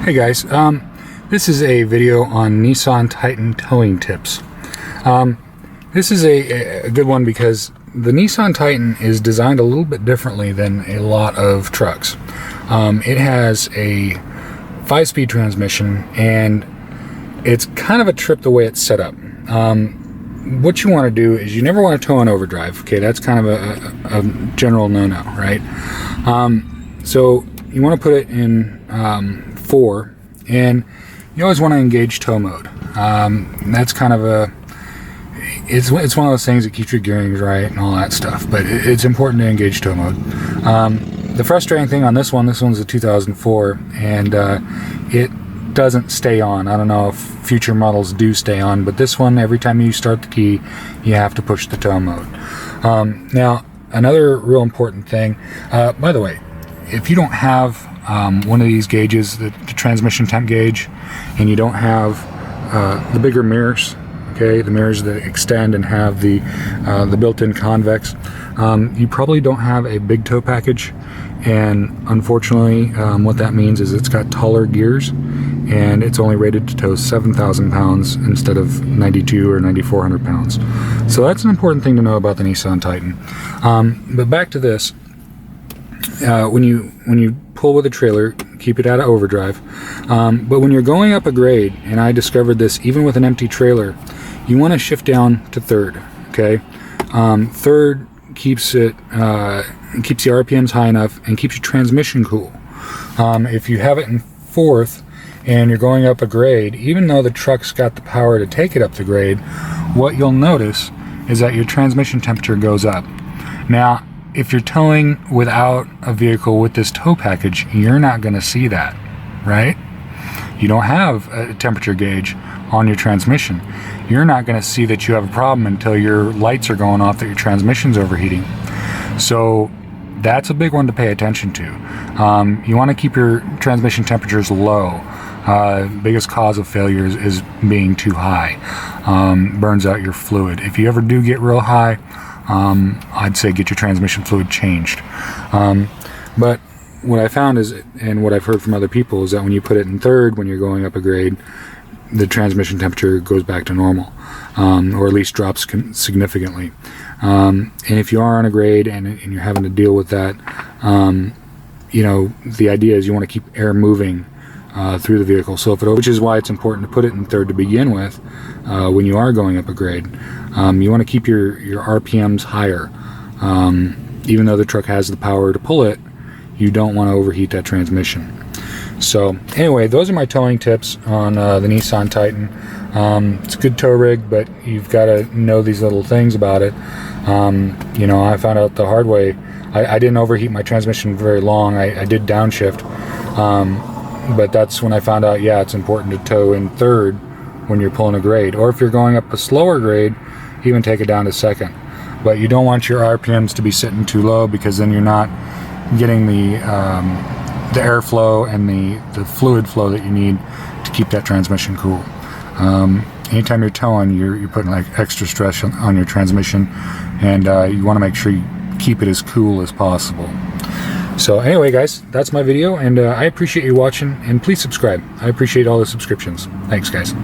Hey guys, this is a video on Nissan Titan towing tips. This is a good one because the Nissan Titan is designed a little bit differently than a lot of trucks. It has a 5-speed transmission and it's kind of a trip the way it's set up. What you want to do is you never want to tow in overdrive. Okay, that's kind of a general no-no, right? So you want to put it in 4, and you always want to engage tow mode. That's kind of it's one of those things that keeps your gearings right and all that stuff, but it's important to engage tow mode. The frustrating thing on this one's a 2004, and it doesn't stay on. I don't know if future models do stay on, but this one, every time you start the key, you have to push the tow mode. Now, another real important thing, by the way, if you don't have one of these gauges, the transmission temp gauge, and you don't have the bigger mirrors, okay, the mirrors that extend and have the built-in convex, you probably don't have a big tow package. And unfortunately, what that means is it's got taller gears and it's only rated to tow 7,000 pounds instead of 92 or 9,400 pounds. So that's an important thing to know about the Nissan Titan. But back to this. When you pull with a trailer, keep it out of overdrive. But when you're going up a grade, and I discovered this even with an empty trailer, you want to shift down to third. Okay, third keeps the RPMs high enough and keeps your transmission cool. If you have it in fourth and you're going up a grade, even though the truck's got the power to take it up the grade, what you'll notice is that your transmission temperature goes up. Now, if you're towing without a vehicle with this tow package, you're not going to see that, right? You don't have a temperature gauge on your transmission. You're not going to see that you have a problem until your lights are going off that your transmission's overheating. So that's a big one to pay attention to. You want to keep your transmission temperatures low. Biggest cause of failure is being too high. Burns out your fluid. If you ever do get real high, I'd say get your transmission fluid changed. But what I found is, and what I've heard from other people, is that when you put it in third, when you're going up a grade, the transmission temperature goes back to normal, or at least drops significantly. And if you are on a grade and you're having to deal with that, you know, the idea is you want to keep air moving through the vehicle. So which is why it's important to put it in third to begin with when you are going up a grade. You want to keep your RPMs higher. Even though the truck has the power to pull it, you don't want to overheat that transmission. So anyway, those are my towing tips on the Nissan Titan. It's a good tow rig, but you've got to know these little things about it. You know, I found out the hard way. I didn't overheat my transmission very long. I did downshift, but that's when I found out, yeah, it's important to tow in third when you're pulling a grade, or if you're going up a slower grade, even take it down to second. But you don't want your RPMs to be sitting too low, because then you're not getting the airflow and the fluid flow that you need to keep that transmission cool. Anytime you're towing, you're putting like extra stress on your transmission, and you want to make sure you keep it as cool as possible. So anyway, guys, that's my video, and I appreciate you watching, and please subscribe. I appreciate all the subscriptions. Thanks, guys.